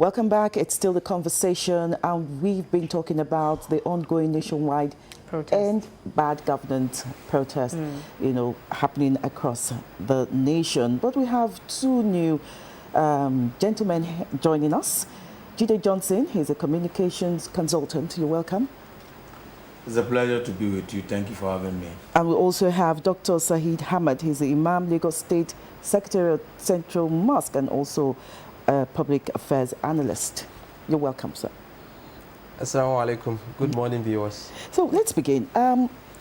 Welcome back. It's still the conversation, and we've been talking about the ongoing nationwide and bad governance protest, happening across the nation. But we have two new gentlemen joining us. Jide Johnson, he's a communications consultant. You're welcome. It's a pleasure to be with you. Thank you for having me. And we also have Dr. Saheed Hamad. He's the Imam, Lagos State Secretary of Central Mosque, and also a public affairs analyst. You're welcome, sir. Assalamu alaikum. Good morning, viewers. So let's begin.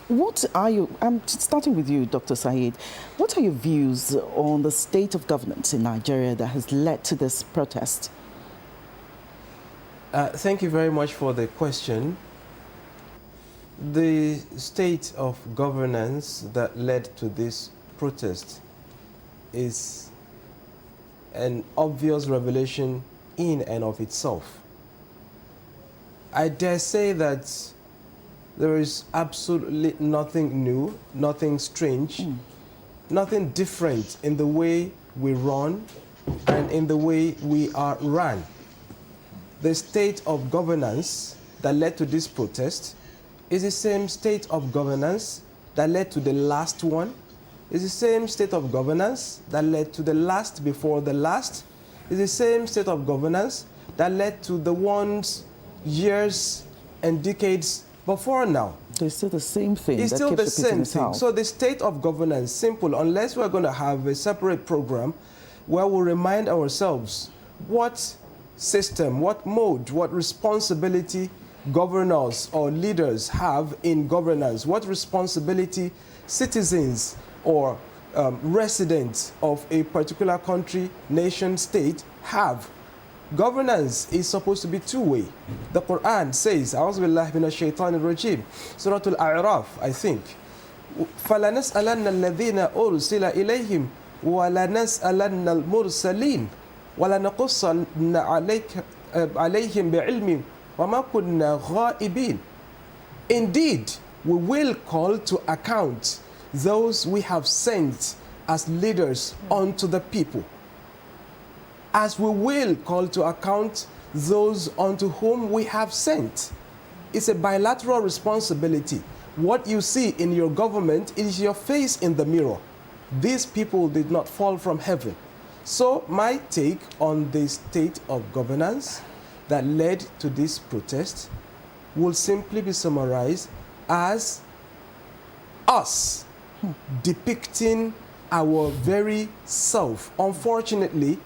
What are you, I'm starting with you, Dr. Saheed. What are your views on the state of governance in Nigeria that has led to this protest? Thank you very much for the question. The state of governance that led to this protest is an obvious revelation in and of itself. I dare say that there is absolutely nothing new, nothing strange, nothing different in the way we run and in the way we are run. The state of governance that led to this protest is the same state of governance that led to the last one. It's the same state of governance that led to the last before the last. It's the same state of governance that led to the ones years and decades before now. It's still the same thing. It's still the same thing. So the state of governance, simple, unless we're going to have a separate program where we remind ourselves what system, what mode, what responsibility governors or leaders have in governance, what responsibility citizens or residents of a particular country, nation, state have. Governance is supposed to be two-way. The Quran says, A'udhu billahi minash shaitanir rajim, Surah Al-A'raf, I think, فَلَنَسْأَلَنَّ الَّذِينَ أُرْسِلَ إِلَيْهِمْ وَلَنَسْأَلَنَّ الْمُرْسَلِينَ وَلَنَقُصَّنَّ عَلَيْهِمْ بِعِلْمٍ وَمَا كُنَّا غَائِبِينَ. Indeed, we will call to account those we have sent as leaders unto the people, as we will call to account those unto whom we have sent. It's a bilateral responsibility. What you see in your government is your face in the mirror. These people did not fall from heaven. So my take on the state of governance that led to this protest will simply be summarized as us depicting our very self. Unfortunately,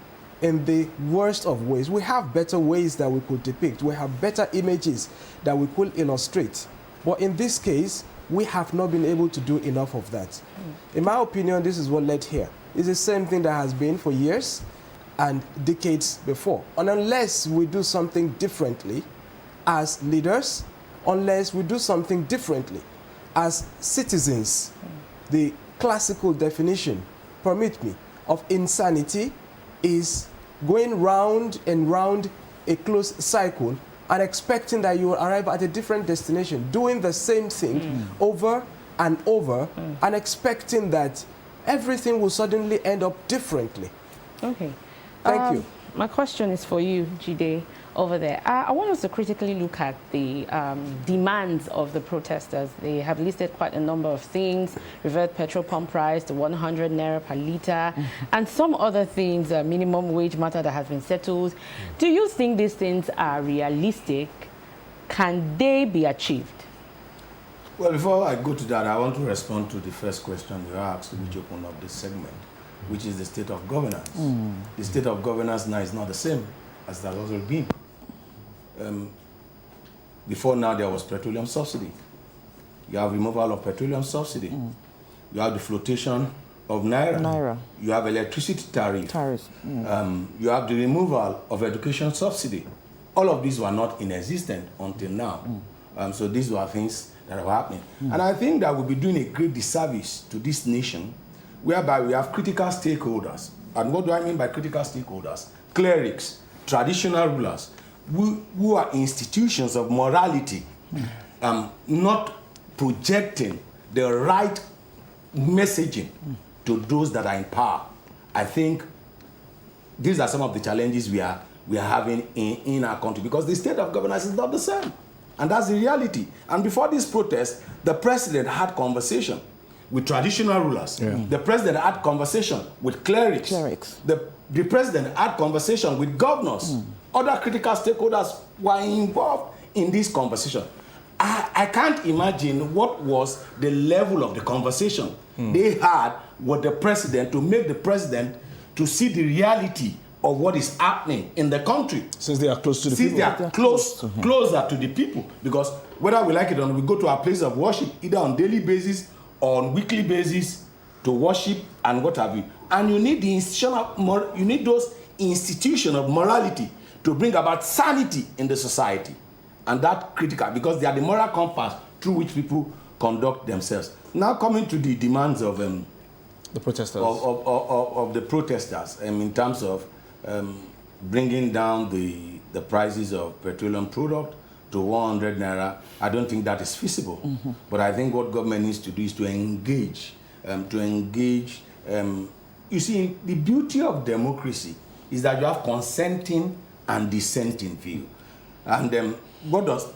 in the worst of ways, we have better ways that we could depict. We have better images that we could illustrate. But in this case, we have not been able to do enough of that. In my opinion, this is what led here. It's the same thing that has been for years and decades before. And unless we do something differently as leaders, unless we do something differently as citizens, the classical definition, permit me, of insanity is going round and round a closed cycle and expecting that you will arrive at a different destination, doing the same thing over and over and expecting that everything will suddenly end up differently. Okay. Thank you. My question is for you, Jide, over there. I want us to critically look at the demands of the protesters. They have listed quite a number of things: revert petrol pump price to 100 naira per litre, and some other things, minimum wage matter that has been settled. Do you think these things are realistic? Can they be achieved? Well, before I go to that, I want to respond to the first question you asked, which opened up this segment, which is the state of governance. The state of governance now is not the same as that has always been. Before now, there was petroleum subsidy. You have removal of petroleum subsidy. You have the flotation of naira. You have electricity tariff. You have the removal of education subsidy. All of these were not in existence until now. So these were things that are happening. And I think that we'll be doing a great disservice to this nation, whereby we have critical stakeholders. And what do I mean by critical stakeholders? Clerics, traditional rulers, who are institutions of morality, not projecting the right messaging to those that are in power. I think these are some of the challenges we are we are having in our country, because the state of governance is not the same. And that's the reality. And before this protest, the president had conversation with traditional rulers. Yeah. The president had conversation with clerics. The president had conversation with governors. Other critical stakeholders were involved in this conversation. I can't imagine what was the level of the conversation they had with the president to make the president to see the reality of what is happening in the country. Since they are close to the people. Since they are closer to the people. Because whether we like it or not, we go to our place of worship either on daily basis or on weekly basis to worship and what have you. And you need the you need those institutions of morality to bring about sanity in the society. And that's critical, because they are the moral compass through which people conduct themselves. Now coming to the demands of the protesters, of the protesters, in terms of bringing down the prices of petroleum product to 100 naira, I don't think that is feasible. But I think what government needs to do is to engage. You see, the beauty of democracy is that you have consenting and dissenting view. And what does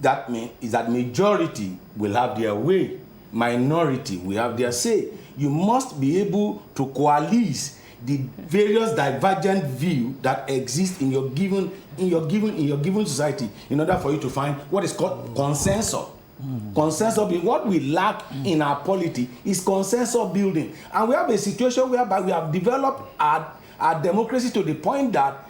that mean? Is that majority will have their way, minority will have their say. You must be able to coalesce the various divergent views that exist in your given society in order for you to find what is called consensus. Consensus being what we lack in our polity is consensus building. And we have a situation whereby we have developed our democracy to the point that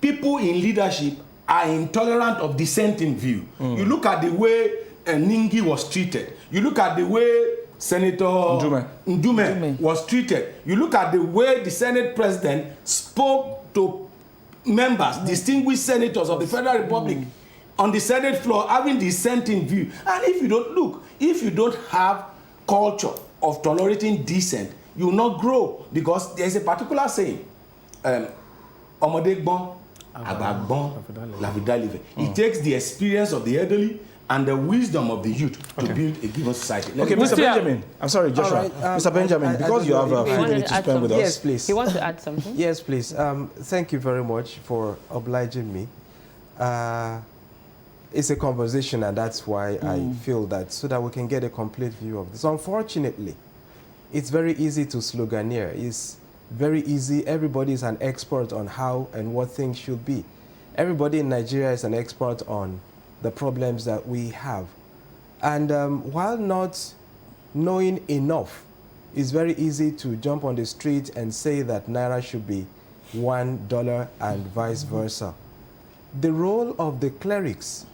people in leadership are intolerant of dissenting view. You look at the way Ningi was treated. You look at the way Senator Ndume was treated. You look at the way the Senate president spoke to members, distinguished senators of the Federal Republic on the Senate floor, having dissenting view. And if you don't have culture of tolerating dissent, you will not grow, because there's a particular saying, Omodegbon, Agbagbon, Lavidalive. It takes the experience of the elderly and the wisdom of the youth to build a given society. Okay, Mr. Benjamin. I'm sorry, Joshua. Right, Mr. Benjamin, because you have a few minutes to spend with us. Yes, please. He wants to add something. Yes, please. Thank you very much for obliging me. It's a conversation, and that's why I feel that, so that we can get a complete view of this. Unfortunately, it's very easy to sloganeer. It's very easy. Everybody is an expert on how and what things should be. Everybody in Nigeria is an expert on the problems that we have. And while not knowing enough, it's very easy to jump on the street and say that Naira should be $1 and vice versa. The role of the clerics,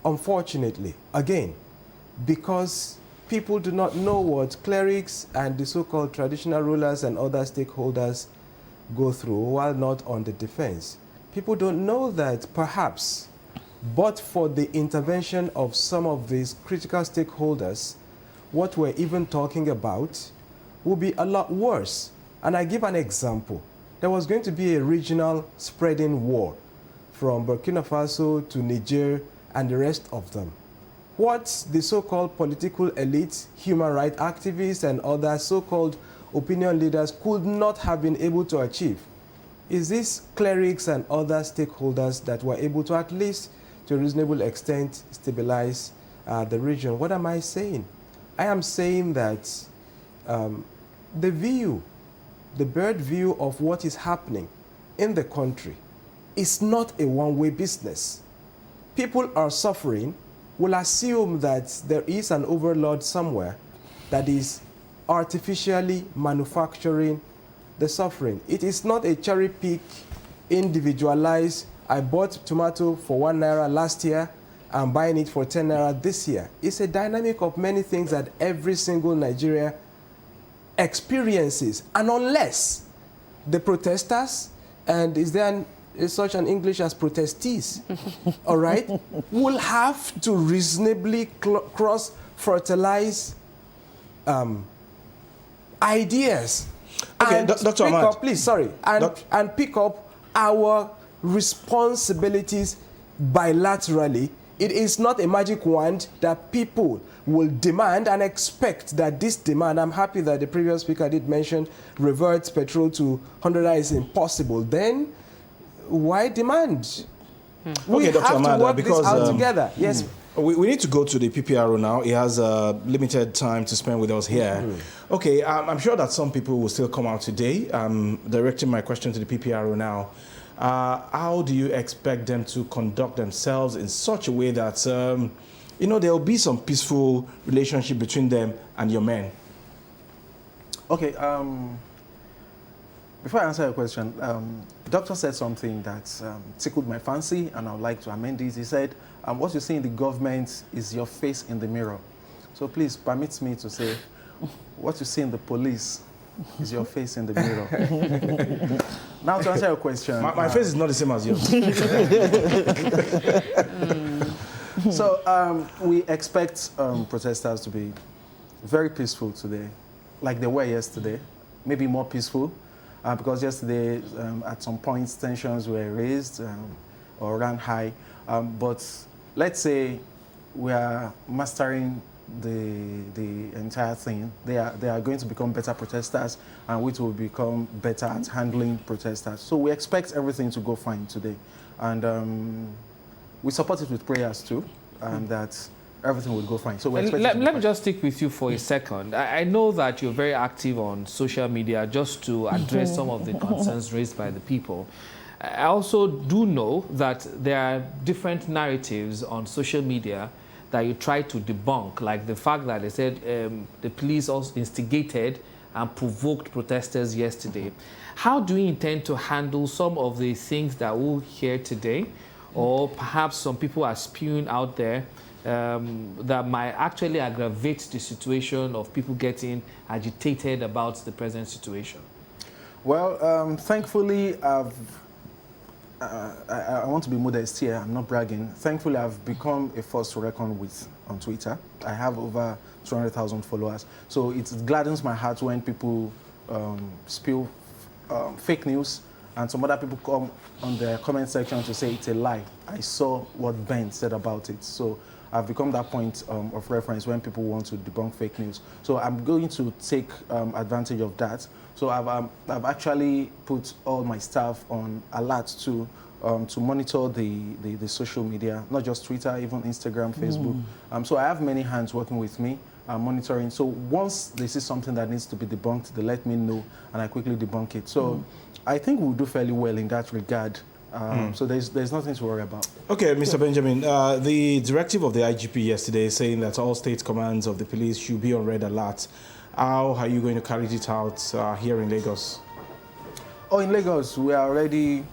unfortunately, again, because people do not know what clerics and the so-called traditional rulers and other stakeholders go through while not on the defense. People don't know that perhaps, but for the intervention of some of these critical stakeholders, what we're even talking about will be a lot worse. And I give an example. There was going to be a regional spreading war from Burkina Faso to Niger and the rest of them. What the so-called political elites, human rights activists, and other so-called opinion leaders could not have been able to achieve is these clerics and other stakeholders that were able to, at least to a reasonable extent, stabilize the region. What am I saying? I am saying that the bird view of what is happening in the country is not a one-way business. People are suffering. We'll assume that there is an overlord somewhere that is artificially manufacturing the suffering. It is not a cherry pick, individualized, I bought tomato for 1 naira last year, I'm buying it for 10 naira this year. It's a dynamic of many things that every single Nigeria experiences. And unless the protesters, and is there such an English as protestees, all right, will have to reasonably cross-fertilize ideas. Okay, and Dr. Ahmad. And pick up our responsibilities bilaterally. It is not a magic wand that people will demand and expect that this demand, I'm happy that the previous speaker did mention, reverts petrol to 100 is impossible. Then why demand? We Okay, Dr. have Amanda, to work because, this out together. Yes. We need to go to the PPRO now. He has limited time to spend with us here. Okay, I'm sure that some people will still come out today. I'm directing my question to the PPRO now. How do you expect them to conduct themselves in such a way that, you know, there will be some peaceful relationship between them and your men? Okay, before I answer your question, doctor said something that tickled my fancy, and I would like to amend it. He said, what you see in the government is your face in the mirror. So please permit me to say, what you see in the police is your face in the mirror. Now to answer your question. My face is not the same as yours. So we expect protesters to be very peaceful today, like they were yesterday, maybe more peaceful, because yesterday at some points tensions were raised or ran high. But let's say we are mastering the entire thing. They are going to become better protesters, and we will become better at handling protesters. So we expect everything to go fine today, and we support it with prayers too, and that everything will go fine. So we expect let me just stick with you for a second. I know that you're very active on social media just to address some of the concerns raised by the people. I also do know that there are different narratives on social media that you try to debunk, like the fact that they said the police also instigated and provoked protesters yesterday. How do you intend to handle some of the things that we'll hear today, or perhaps some people are spewing out there that might actually aggravate the situation of people getting agitated about the present situation? Well, thankfully, I want to be modest here, I'm not bragging. Thankfully, I've become a force to reckon with on Twitter. I have over 200,000 followers. So it gladdens my heart when people spew fake news, and some other people come on the comment section to say it's a lie. I saw what Ben said about it. So I've become that point of reference when people want to debunk fake news. So I'm going to take advantage of that. So I've actually put all my staff on alert to monitor the social media, not just Twitter, even Instagram, Facebook. So I have many hands working with me, monitoring. So once they see something that needs to be debunked, they let me know, and I quickly debunk it. So I think we'll do fairly well in that regard. So there's nothing to worry about. Okay, Mr. Benjamin, the directive of the IGP yesterday saying that all state commands of the police should be on red alert. How are you going to carry it out here in Lagos? Oh, in Lagos, we are already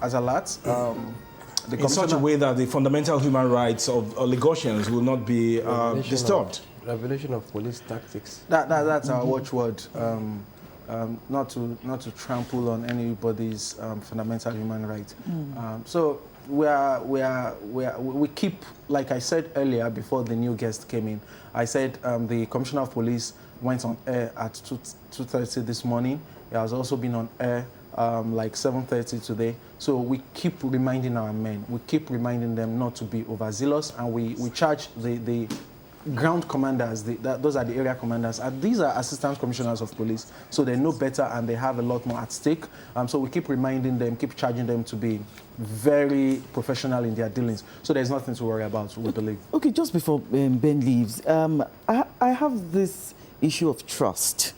as alert. In such a way that the fundamental human rights of Lagosians will not be disturbed. Revelation of police tactics. That's our watchword. Not to trample on anybody's fundamental human right. So we keep, like I said earlier before the new guest came in, I said the Commissioner of Police went on air at 2:30 this morning. It has also been on air like 7:30 today. So we keep reminding our men, we keep reminding them not to be overzealous, and we charge the ground commanders, those are the area commanders, and these are assistant commissioners of police, so they know better and they have a lot more at stake. So we keep reminding them, keep charging them to be very professional in their dealings. So there's nothing to worry about, we believe. Okay, just before Ben leaves, I have this issue of trust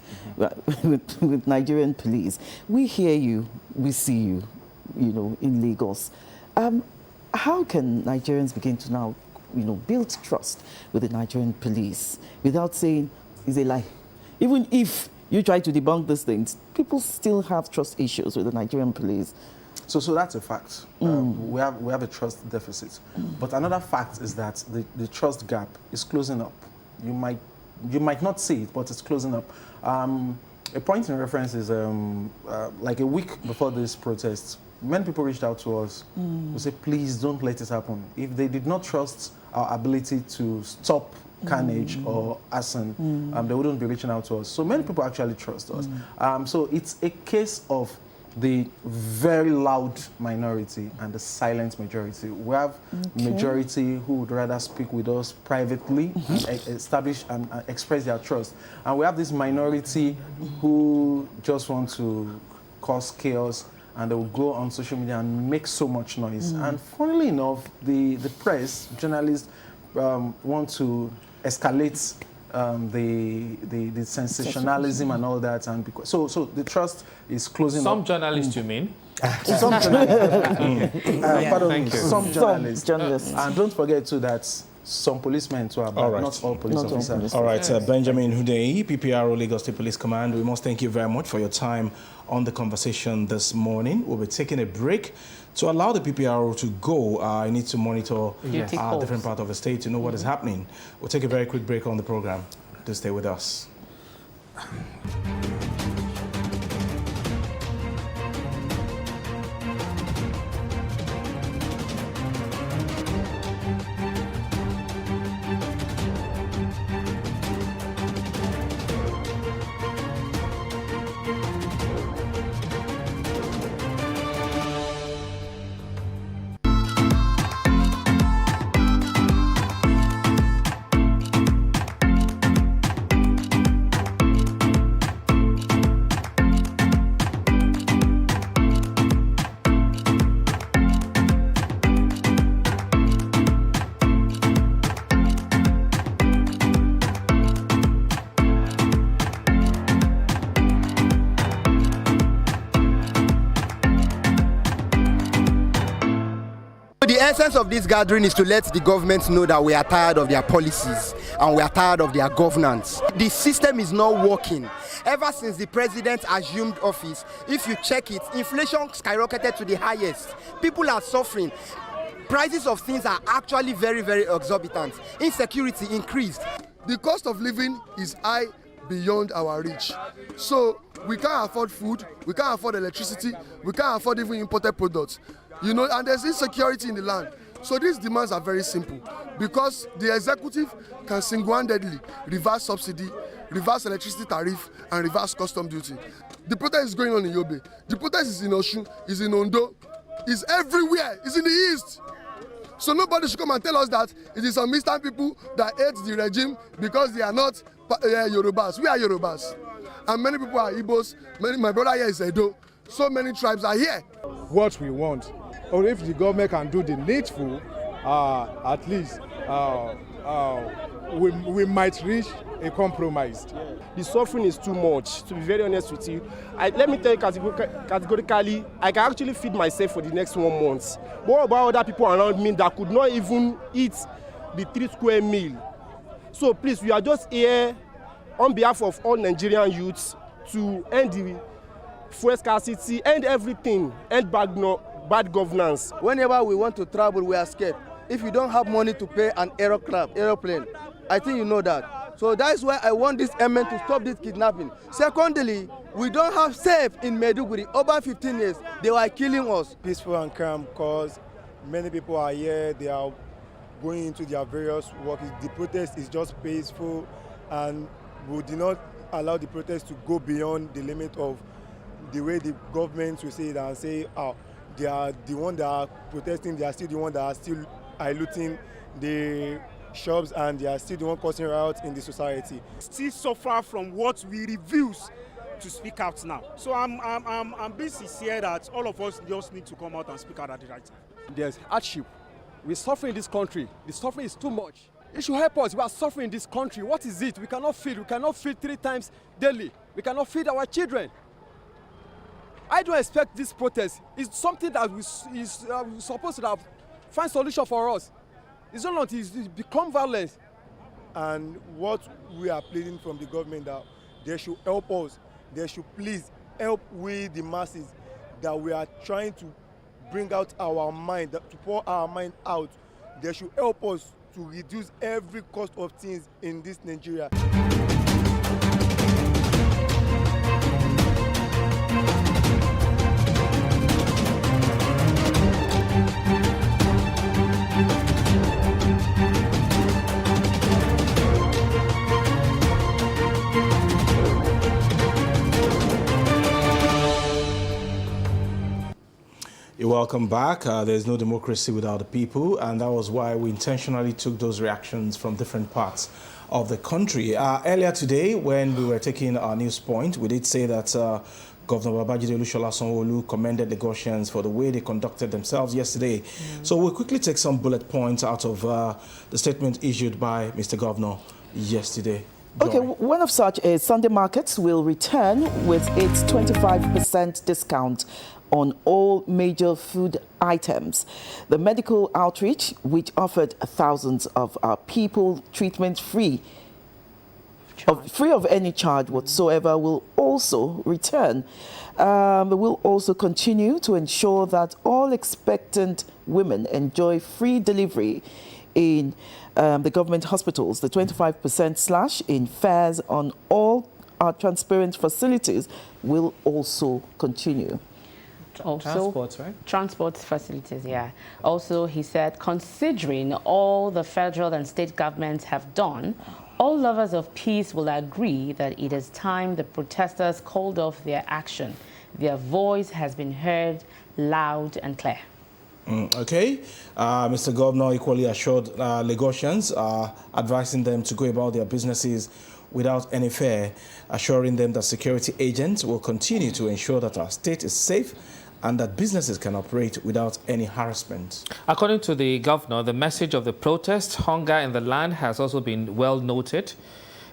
with Nigerian police. We hear you, we see you, in Lagos. How can Nigerians begin to now build trust with the Nigerian police without saying it's a lie? Even if you try to debunk these things, people still have trust issues with the Nigerian police. So that's a fact. We have a trust deficit. But another fact is that the trust gap is closing up. You might not see it, but it's closing up. A point in reference is like a week before this protest, many people reached out to us to say, please don't let it happen. If they did not trust our ability to stop carnage or arson, they wouldn't be reaching out to us. So many people actually trust us. So it's a case of the very loud minority and the silent majority. We have majority who would rather speak with us privately, establish and express their trust. And we have this minority who just want to cause chaos and they will go on social media and make so much noise. And funnily enough, the press, journalists want to escalate the sensationalism and all that, and because, so the trust is closing Some up. journalists, you mean? Some journalists. Pardon me, Thank you. some journalists. Some And don't forget too that some policemen too are bad, All right. not all police officers. All right, Benjamin Hundeyi, PPRO Lagos State Police Command, we must thank you very much for your time on the conversation this morning. We'll be taking a break. To allow the PPRO to go, I need to monitor different parts of the state to know what is happening. We'll take a very quick break on the program. Do stay with us. The essence of this gathering is to let the government know that we are tired of their policies and we are tired of their governance. The system is not working. Ever since the president assumed office, if you check it, inflation skyrocketed to the highest. People are suffering. Prices of things are actually very, very exorbitant. Insecurity increased. The cost of living is high beyond our reach. So we can't afford food, we can't afford electricity, we can't afford even imported products. You know, and there's insecurity in the land. So these demands are very simple, because the executive can single-handedly reverse subsidy, reverse electricity tariff, and reverse custom duty. The protest is going on in Yobe. The protest is in Osun, is in Ondo, is everywhere, is in the east. So nobody should come and tell us that it is some Eastern people that hate the regime because they are not Yorubas. We are Yorubas. And many people are Igbos. My brother here is Edo. So many tribes are here. What we want, or if the government can do the needful, at least we might reach a compromise. The suffering is too much, to be very honest with you. Let me tell you categorically, I can actually feed myself for the next 1 month. What about other people around me that could not even eat the 3 square meal? So please, we are just here on behalf of all Nigerian youths to end the fuel scarcity, end everything, end bad governance. Whenever we want to travel, we are scared. If you don't have money to pay an aeroplane, I think you know that. So that is why I want this MN to stop this kidnapping. Secondly, we don't have safe in Maiduguri. Over 15 years, they were killing us. Peaceful and calm, because many people are here, they are going into their various work. The protest is just peaceful, and we do not allow the protest to go beyond the limit of the way the government will say it and say, they are the one that are protesting, they are still the one that are still looting the shops, and they are still the one causing riots in the society. Still suffer from what we refuse to speak out now. So I'm being sincere that all of us just need to come out and speak out at the right time. There's hardship. We suffer in this country. The suffering is too much. It should help us. We are suffering in this country. What is it? We cannot feed. We cannot feed 3 times daily. We cannot feed our children. I don't expect this protest. It's something that is supposed to find solution for us. It's not until it become violence. And what we are pleading from the government, that they should help us. They should please help we, the masses, that we are trying to bring out our mind, to pour our mind out. They should help us to reduce every cost of things in this Nigeria. You're welcome back. There's no democracy without the people, and that was why we intentionally took those reactions from different parts of the country. Earlier today, when we were taking our news point, we did say that Governor Babajide Olusola Sanwo-Olu commended Lagosians for the way they conducted themselves yesterday. So we'll quickly take some bullet points out of the statement issued by Mr. Governor yesterday. Joy. Okay, one of such is Sunday Markets will return with its 25% discount on all major food items. The medical outreach, which offered thousands of people treatment free of any charge whatsoever, will also return. We'll also continue to ensure that all expectant women enjoy free delivery in the government hospitals. The 25% slash in fares on all our transparent facilities will also continue. Transports, right? Transport facilities, yeah. Also, he said, considering all the federal and state governments have done, all lovers of peace will agree that it is time the protesters called off their action. Their voice has been heard loud and clear. Okay. Mr. Governor equally assured Lagosians, advising them to go about their businesses without any fear, assuring them that security agents will continue to ensure that our state is safe and that businesses can operate without any harassment. According to the governor, the message of the protest, hunger in the land, has also been well noted.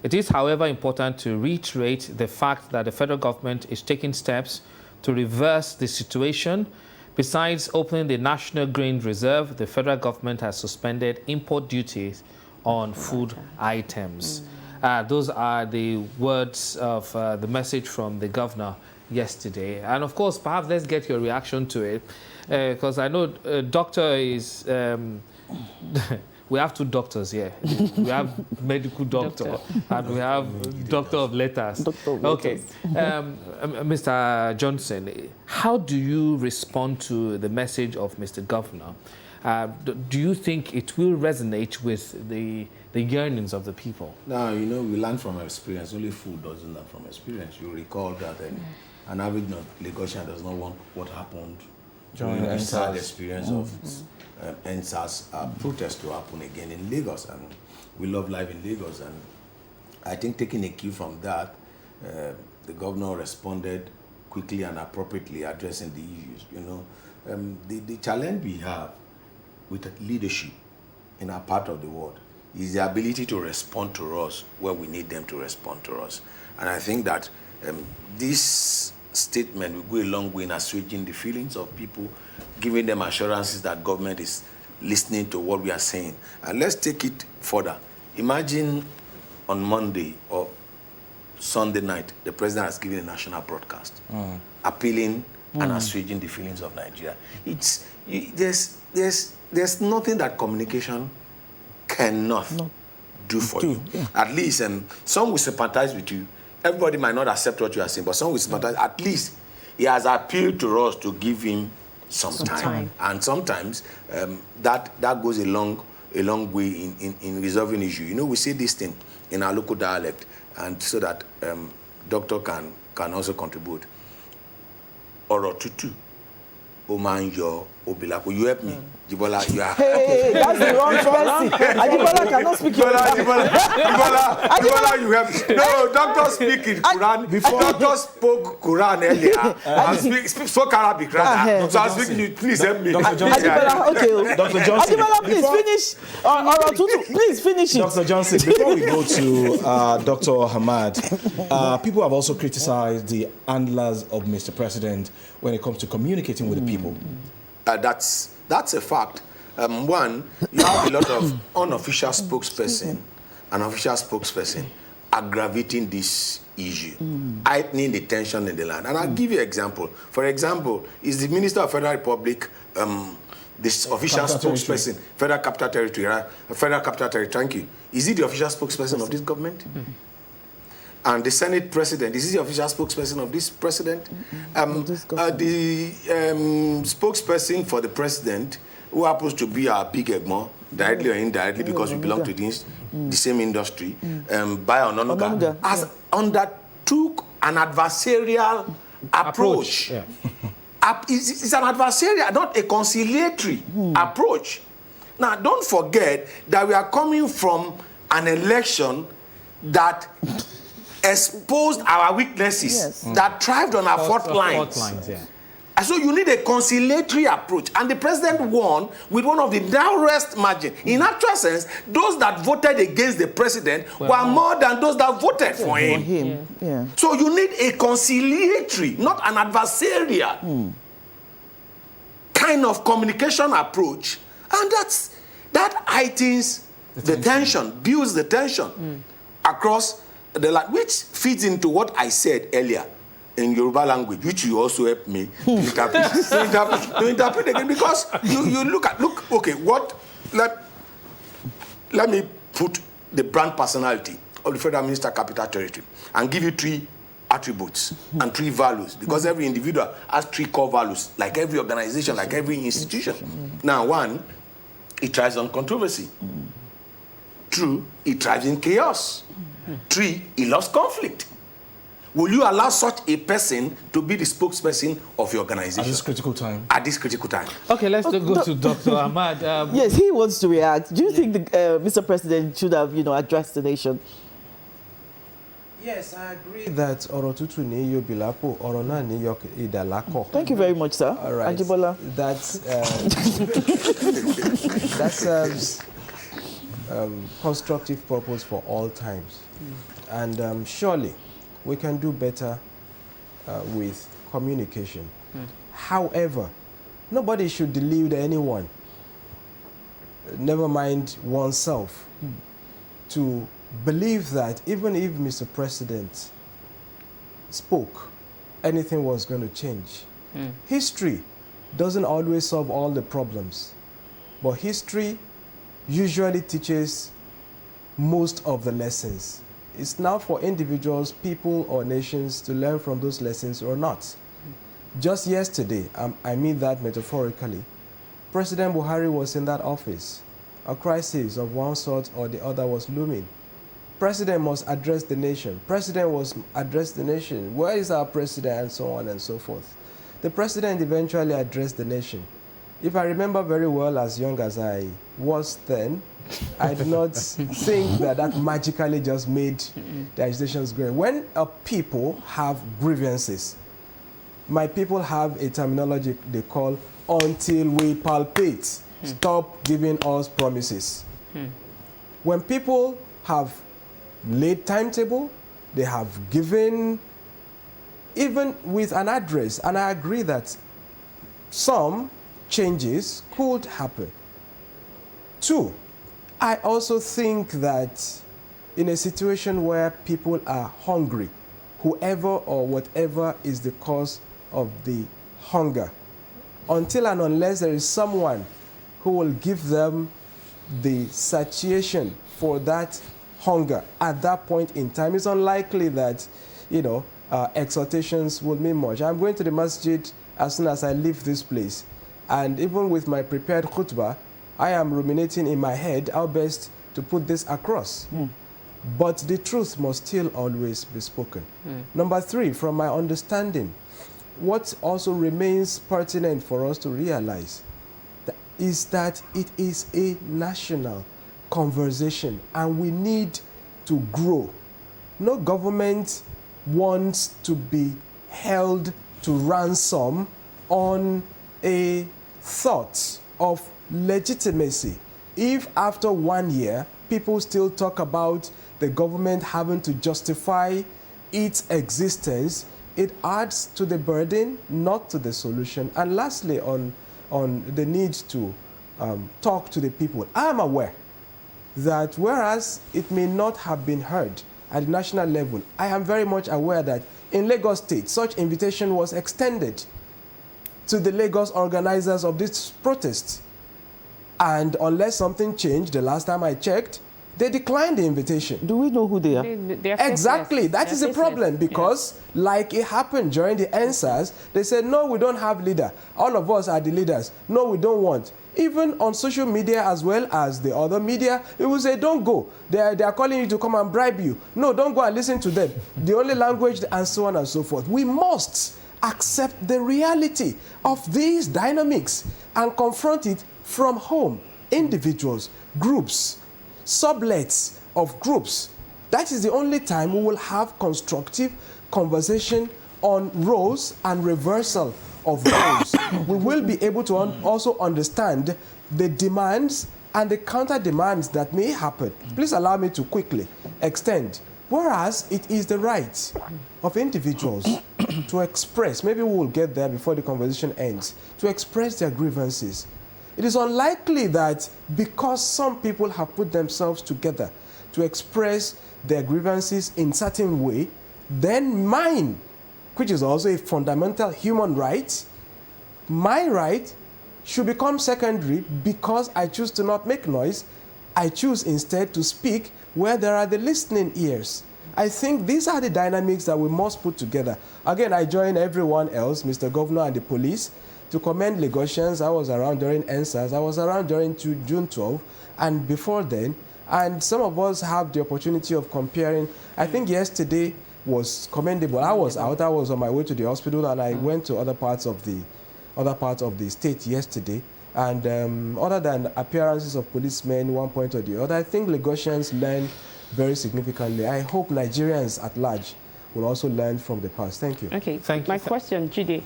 It is, however, important to reiterate the fact that the federal government is taking steps to reverse the situation. Besides opening the National Grain Reserve, the federal government has suspended import duties on food items. Those are the words of the message from the governor yesterday. And of course, perhaps let's get your reaction to it, because I know doctor is... we have two doctors here. We have medical doctor and we have doctor of letters. Okay. Mr. Johnson, how do you respond to the message of Mr. Governor? Do you think it will resonate with the yearnings of the people? Now, you know, we learn from experience. Only food doesn't learn from experience. You recall that an average Lagosian does not want what happened during the sad experience of NSAS protest to happen again in Lagos. And we love life in Lagos. And I think taking a cue from that, the governor responded quickly and appropriately, addressing the issues. You know, the challenge we have with leadership in our part of the world is the ability to respond to us where we need them to respond to us. And I think that this statement will go a long way in assuaging the feelings of people, giving them assurances that government is listening to what we are saying. And let's take it further. Imagine on Monday or Sunday night, the president has given a national broadcast, appealing and assuaging the feelings of Nigeria. There's nothing that communication cannot do for you. Yeah. At least some will sympathize with you. Everybody might not accept what you are saying, but some will sympathize. At least he has appealed to us to give him some time. And sometimes that goes a long way in resolving issue. You know, we say this thing in our local dialect, and so that doctor can also contribute. Oro tutu, omanjo, obilako. You help me. Jibola, you are... Hey, that's the wrong person. Jibola cannot speak your Jibola, you help me. No, doctor speak in Quran. Doctor spoke Quran earlier. And spoke Arabic, rather. So I'm speaking you. Please help me. Dr. Johnson. Okay. Dr. Johnson. Jibola, please finish. Please finish it. Dr. Johnson, before we go to Dr. Ahmad, people have also criticized the handlers of Mr. President when it comes to communicating with the people. That's a fact. One, you have a lot of unofficial spokesperson and official spokesperson aggravating this issue, heightening the tension in the land. And I'll give you an example. For example, is the Minister of Federal Republic, this official spokesperson, Federal Capital Territory, thank you. Is he the official spokesperson of this government? And the Senate President, is he the official spokesperson of this president? The spokesperson for the president, who happens to be our big Egmo, directly or indirectly, because we belong to the same industry, Bayo Ononuga, has undertook an adversarial approach. Yeah. It's an adversarial, not a conciliatory approach. Now, don't forget that we are coming from an election that exposed our weaknesses that thrived on our fault lines. And so you need a conciliatory approach. And the president won with one of the narrowest margin. In actual sense, those that voted against the president were more than those that voted for him. So you need a conciliatory, not an adversarial kind of communication approach. And that heightens the tension, builds the tension across the land, which feeds into what I said earlier in Yoruba language, which you also helped me to interpret again, because you look, okay, let me put the brand personality of the Federal Minister Capital Territory and give you 3 attributes and 3 values, because every individual has 3 core values, like every organization, like every institution. Now, 1, it thrives on controversy. 2, it thrives in chaos. 3, it loves conflict. Will you allow such a person to be the spokesperson of your organization? At this critical time. At this critical time. Okay, let's go to Dr. Ahmad. Yes, he wants to react. Do you think Mr. President should have, addressed the nation? Yes, I agree that Orotutu ni yobilapo, Orona ni yok idalako. Thank you very much, sir. All right. Ajibola. That serves constructive purpose for all times. And surely we can do better with communication. However, nobody should delude anyone, never mind oneself, to believe that even if Mr. President spoke, anything was going to change. History doesn't always solve all the problems, but history usually teaches most of the lessons. It's now for individuals, people, or nations to learn from those lessons or not. Just yesterday, I mean that metaphorically, President Buhari was in that office. A crisis of one sort or the other was looming. President must address the nation. President was address the nation. Where is our president? And so on and so forth. The president eventually addressed the nation. If I remember very well, as young as I was then, I do not think that magically just made the agitations great. When people have grievances, my people have a terminology they call until we palpate. Stop giving us promises. When people have laid timetable, they have given, even with an address, and I agree that some changes could happen. 2, I also think that in a situation where people are hungry, whoever or whatever is the cause of the hunger, until and unless there is someone who will give them the satiation for that hunger at that point in time, it's unlikely that, exhortations will mean much. I'm going to the masjid as soon as I leave this place. And even with my prepared khutbah, I am ruminating in my head how best to put this across. But the truth must still always be spoken. Number 3, from my understanding, what also remains pertinent for us to realize is that it is a national conversation and we need to grow. No government wants to be held to ransom on a thought of legitimacy. If after 1 year, people still talk about the government having to justify its existence, it adds to the burden, not to the solution. And lastly, on the need to talk to the people, I am aware that whereas it may not have been heard at the national level, I am very much aware that in Lagos State, such invitation was extended to the Lagos organizers of this protest. And unless something changed, the last time I checked, they declined the invitation. Do we know who they are? Exactly. That is the problem, because like it happened during the NSAS, they said, no, we don't have leader. All of us are the leaders. No, we don't want. Even on social media as well as the other media, it will say, don't go. They are calling you to come and bribe you. No, don't go and listen to them. The only language, and so on and so forth. We must accept the reality of these dynamics and confront it from home. Individuals, groups, sublets of groups That is the only time we will have constructive conversation on roles and reversal of roles. We will be able to also understand the demands and the counter demands that may happen. Please allow me to quickly extend. Whereas it is the right of individuals to express, maybe we will get there before the conversation ends, to express their grievances. It is unlikely that because some people have put themselves together to express their grievances in certain way, then mine, which is also a fundamental human right, my right should become secondary because I choose to not make noise. I choose instead to speak where there are the listening ears. I think these are the dynamics that we must put together. Again, I join everyone else, Mr. Governor and the police, to commend Lagosians. I was around during NSAS. I was around during June 12 and before then. And some of us have the opportunity of comparing. I think yesterday was commendable. I was out. I was on my way to the hospital, and I went to other parts of the state yesterday. And other than appearances of policemen, one point or the other, I think Lagosians learned very significantly. I hope Nigerians at large will also learn from the past. Thank you. Okay. Thank you. My question, Jide.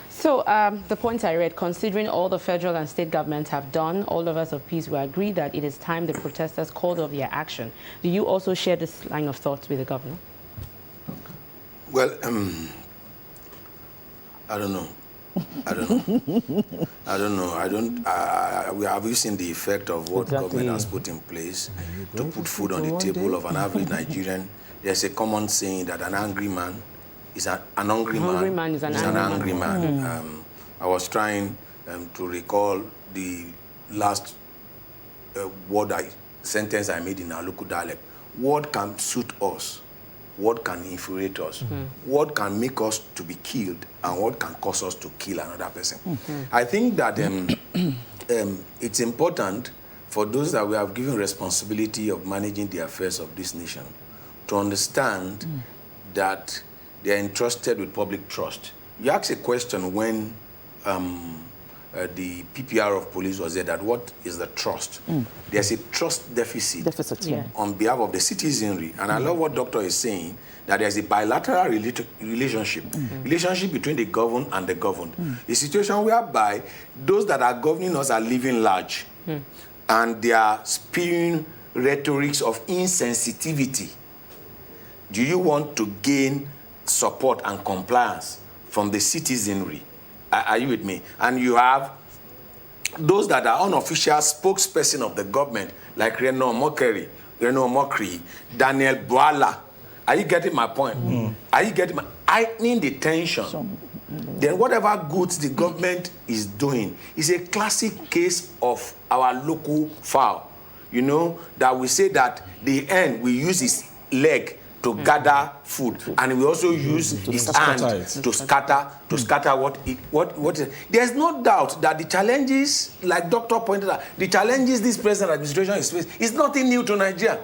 So the point I read, considering all the federal and state governments have done, all lovers of peace will agree that it is time the protesters called off their action. Do you also share this line of thoughts with the governor? Well, I don't know. We have seen the effect of what government has put in place to put food on the table of an average Nigerian. There's a common saying that an angry man is an angry man is an angry man. I was trying to recall the last sentence I made in our local dialect. What can suit us? What can infuriate us? What can make us to be killed? And what can cause us to kill another person? I think that it's important for those that we have given responsibility of managing the affairs of this nation to understand that they are entrusted with public trust. You asked a question when the PPR of police was there, that what is the trust? There's a trust deficit on behalf of the citizenry. And I love what Doctor is saying, that there's a bilateral relationship between the governed and the governed. A situation whereby those that are governing us are living large and they are spewing rhetorics of insensitivity. Do you want to gain support and compliance from the citizenry? Are you with me? And you have those that are unofficial spokesperson of the government, like Reno Mokri, Daniel Bwala. Are you getting my point? Are you getting my heightening the tension? Then whatever goods the government is doing is a classic case of our local fowl. You know, that we say that the end we use his leg to gather food, and we also use his hand to scatter what. There's no doubt that the challenges, like Doctor pointed out, the challenges this present administration is facing is nothing new to Nigeria.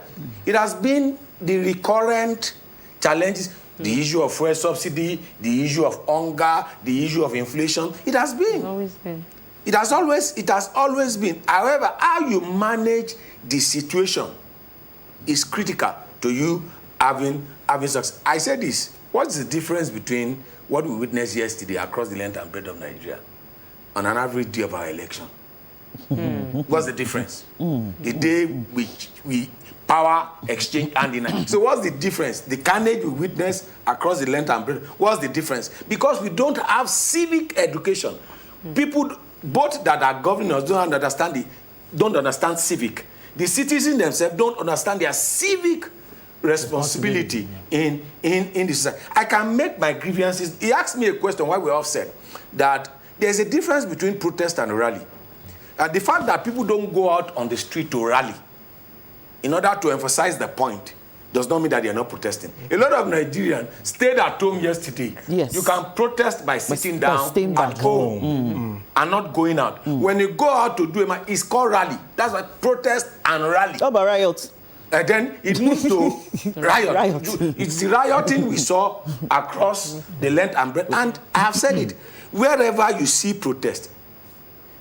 It has been the recurrent challenges, the issue of fuel subsidy, the issue of hunger, the issue of inflation. It has been. It has always been. However, how you manage the situation is critical to you having success. I said this. What's the difference between what we witnessed yesterday across the length and breadth of Nigeria on an average day of our election? What's the difference? The day we power exchange hand in hand. So what's the difference? The carnage we witnessed across the length and breadth. What's the difference? Because we don't have civic education. People, both that are governing us, don't understand civic. The citizens themselves don't understand their civic responsibility in the society. I can make my grievances. He asked me a question why we all said that there's a difference between protest and rally. And the fact that people don't go out on the street to rally in order to emphasize the point does not mean that they are not protesting. A lot of Nigerians stayed at home yesterday. Yes. You can protest by sitting down at home and not going out. When you go out to do it's called rally. That's why protest and rally. How about riots? And then it moves to riot. It's the rioting we saw across the length and breadth. And I have said it, wherever you see protest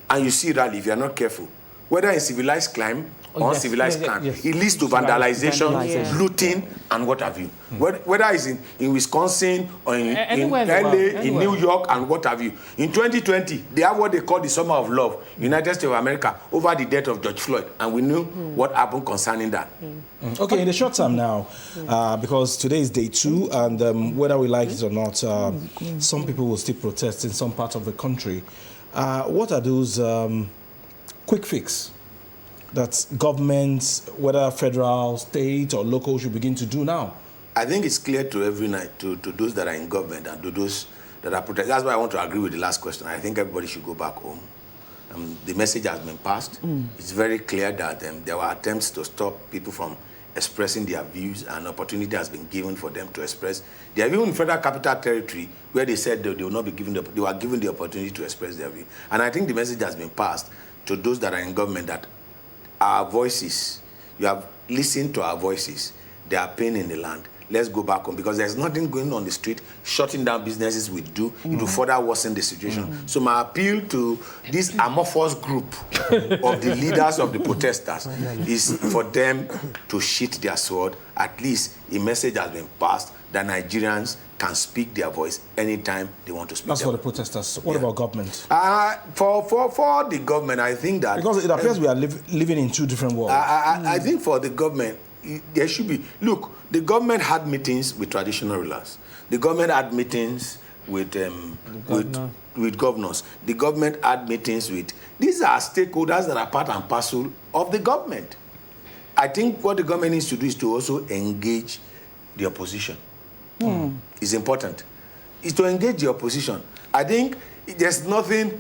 and you see rally, if you are not careful, whether in civilized crime uncivilized crime. It leads to vandalization, looting, and what have you. Whether it's in Wisconsin or in LA, in New York, and what have you. In 2020, they have what they call the Summer of Love, United States of America, over the death of George Floyd, and we knew what happened concerning that. Okay, in the short term now, because today is day 2, and whether we like it or not, some people will still protest in some parts of the country. What are those quick fix that governments, whether federal, state, or local, should begin to do now? I think it's clear to every night, to those that are in government and to those that are protesting. That's why I want to agree with the last question. I think everybody should go back home. The message has been passed. It's very clear that there were attempts to stop people from expressing their views, and opportunity has been given for them to express. They are even in Federal Capital Territory where they said they will not be given they were given the opportunity to express their view. And I think the message has been passed to those that are in government that our voices, you have listened to our voices. They are pain in the land. Let's go back home, because there's nothing going on the street. Shutting down businesses we do, it will further worsen the situation. So my appeal to this amorphous group of the leaders of the protesters is for them to sheath their sword. At least a message has been passed that Nigerians can speak their voice anytime they want to speak. That's for the protesters. What about government? For the government, I think that... Because it appears we are living in two different worlds. I think for the government, there should be... Look, the government had meetings with traditional rulers. The government had meetings with governors. The government had meetings with... These are stakeholders that are part and parcel of the government. I think what the government needs to do is to also engage the opposition. It's important. It's to engage the opposition. I think there's nothing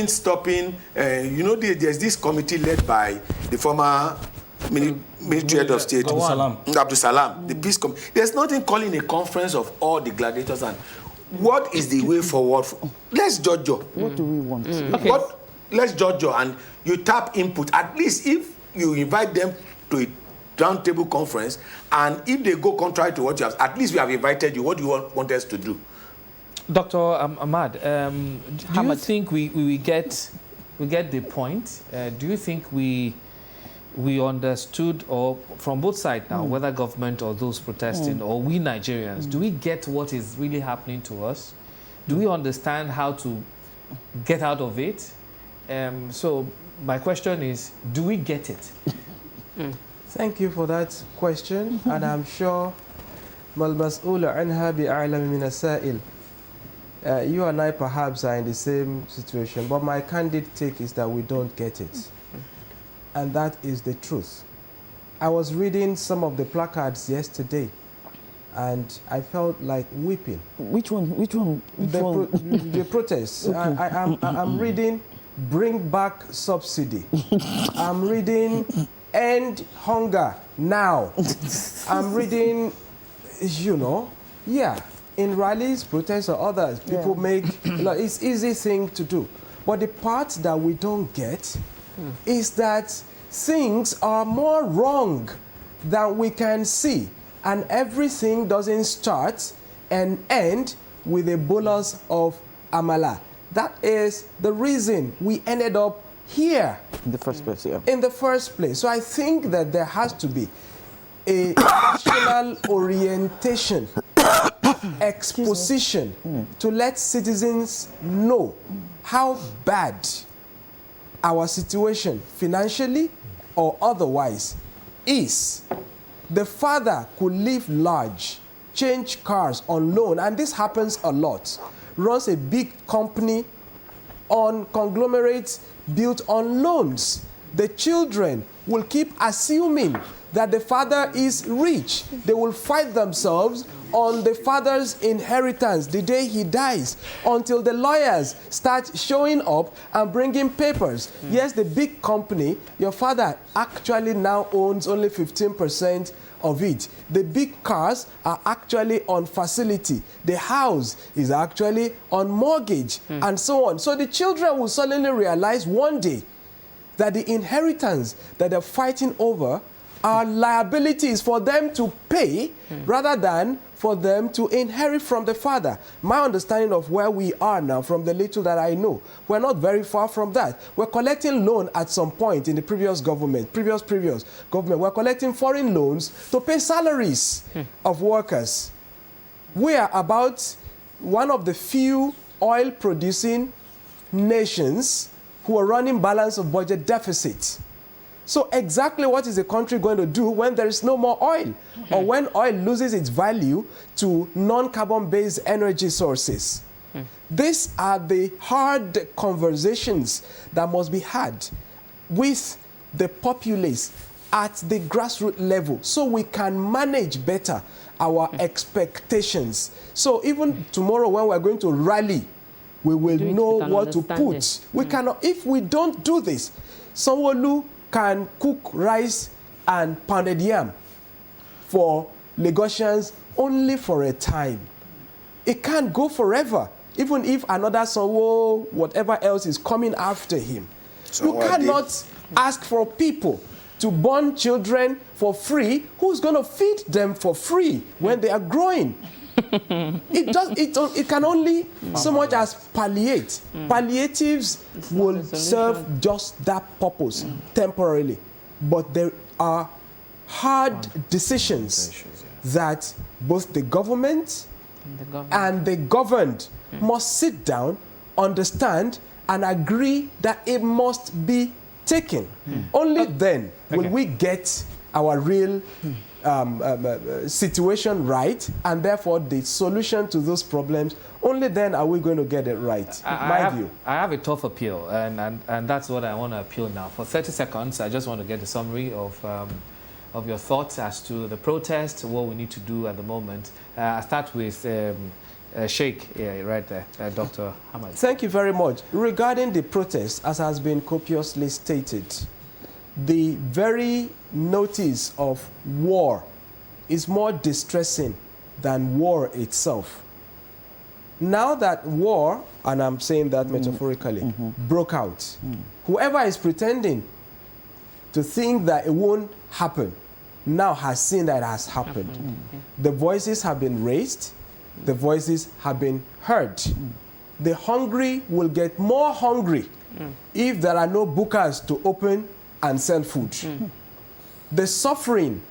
stopping... there's this committee led by the former... Military Head of State, Abdul Salam, the Peace Committee. There's nothing calling a conference of all the gladiators and what is the way forward. Let's judge you. What do we want? Let's judge you, and you tap input. At least if you invite them to a roundtable conference, and if they go contrary to what you have, at least we have invited you. What do you want us to do? Dr. Ahmad, do you think we get the point? Do you think we understood, or from both sides now, whether government or those protesting, or we Nigerians, do we get what is really happening to us? Do we understand how to get out of it? So my question is, do we get it? Thank you for that question, and I'm sure Mal Mas'ul anha bi'a'lam min as-sa'il. You and I perhaps are in the same situation, but my candid take is that we don't get it. And that is the truth. I was reading some of the placards yesterday, and I felt like weeping. Which one? The protests. Okay. I'm reading "Bring Back Subsidy." I'm reading "End Hunger Now." I'm reading, in rallies, protests, or others, people make it's easy thing to do. But the part that we don't get is that things are more wrong than we can see, and everything doesn't start and end with a bolus of amala. That is the reason we ended up here in the first place. In the first place. So I think that there has to be a national orientation, exposition to let citizens know how bad our situation, financially or otherwise, is. The father could live large, change cars on loan, and this happens a lot, runs a big company on conglomerates built on loans. The children will keep assuming that the father is rich. They will fight themselves on the father's inheritance the day he dies, until the lawyers start showing up and bringing papers. Yes, the big company, your father actually now owns only 15% of it. The big cars are actually on facility. The house is actually on mortgage, and so on. So the children will suddenly realize one day that the inheritance that they're fighting over are liabilities for them to pay rather than for them to inherit from the Father. My understanding of where we are now, from the little that I know, we're not very far from that. We're collecting loan at some point in the previous government, previous government. We're collecting foreign loans to pay salaries of workers. We are about one of the few oil-producing nations who are running balance of budget deficit. So exactly what is the country going to do when there is no more oil, or when oil loses its value to non-carbon-based energy sources? These are the hard conversations that must be had with the populace at the grassroots level, so we can manage better our expectations. So even tomorrow when we're going to rally, we will know what to put. We cannot, if we don't do this, Sanwo-Olu can cook rice and pounded yam for Lagosians only for a time. It can't go forever, even if another Sanwo, whatever else is coming after him. You cannot ask for people to born children for free. Who's going to feed them for free when they are growing? It can only so much as palliate. Palliatives will serve just that purpose temporarily. But there are hard decisions that both the government and the governed must sit down, understand, and agree that it must be taken. Only then will we get our real situation right, and therefore the solution to those problems. Only then are we going to get it right. I have a tough appeal, and that's what I want to appeal now. For 30 seconds, I just want to get a summary of your thoughts as to the protest, what we need to do at the moment. I'll start with Sheikh, right there, Dr. Hamad. Thank you very much. Regarding the protest, as has been copiously stated, the very notice of war is more distressing than war itself. Now that war, and I'm saying that metaphorically, broke out, whoever is pretending to think that it won't happen now has seen that it has happened. The voices have been raised, the voices have been heard. The hungry will get more hungry if there are no bookers to open and sell food. The suffering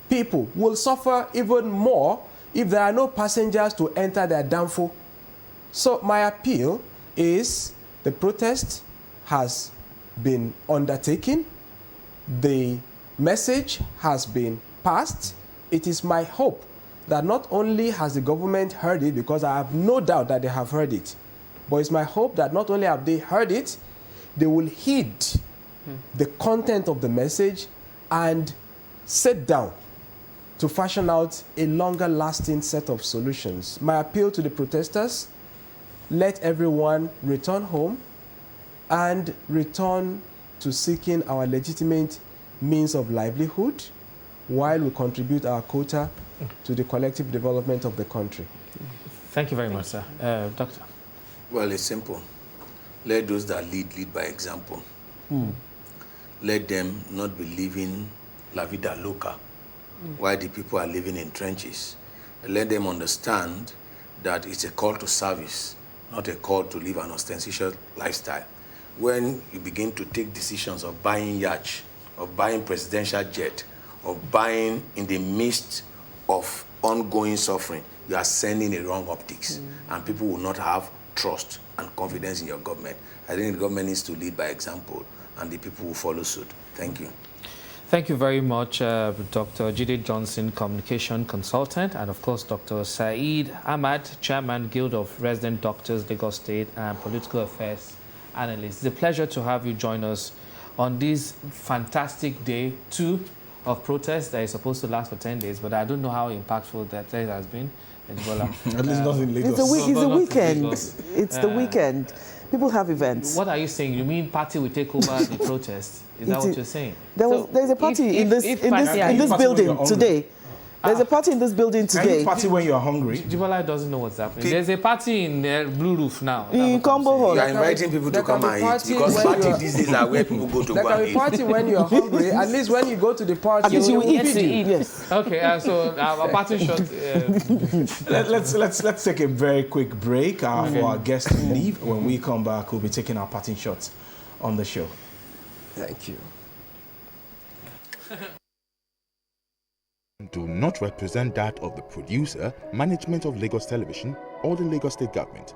people will suffer even more if there are no passengers to enter their danfo. So my appeal is the protest has been undertaken. The message has been passed. It is my hope that not only has the government heard it, because I have no doubt that they have heard it, but it's my hope that not only have they heard it, they will heed the content of the message and sit down to fashion out a longer lasting set of solutions. My appeal to the protesters: let everyone return home and return to seeking our legitimate means of livelihood while we contribute our quota to the collective development of the country. Thank you very much, sir. Doctor? Well, it's simple. Let those that lead by example. Let them not be living la vida loca while the people are living in trenches. Let them understand that it's a call to service, not a call to live an ostentatious lifestyle. When you begin to take decisions of buying yacht, of buying presidential jet, of buying in the midst of ongoing suffering, you are sending a wrong optics, and people will not have trust and confidence in your government. I think the government needs to lead by example, and the people will follow suit. Thank you. Thank you very much, Dr. Jide Johnson, Communication Consultant, and of course, Dr. Saeed Ahmad, Chairman, Guild of Resident Doctors, Lagos State, and Political Affairs Analyst. It's a pleasure to have you join us on this fantastic day 2 of protest that is supposed to last for 10 days, but I don't know how impactful that day has been. At least not in Lagos. It's the weekend. It's the weekend. People have events. What are you saying? You mean party will take over the protest? Is that what you're saying? There's a party in this building today. There's a party in this building Can today. you party when you are hungry? Jibola doesn't know what's happening. There's a party in Blue Roof now. In Combo Hall. You are inviting people to come and eat because party these days are where people go to There go can and be eat. party when you're hungry. At least when you go to the party, At least you will will eat. feed you. Yes. Okay, so our party shot. Let's take a very quick break for our guests to leave. When we come back, we'll be taking our parting shots on the show. Thank you. Do not represent that of the producer, management of Lagos Television, or the Lagos State Government.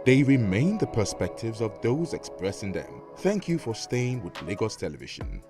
They remain the perspectives of those expressing them. Thank you for staying with Lagos Television.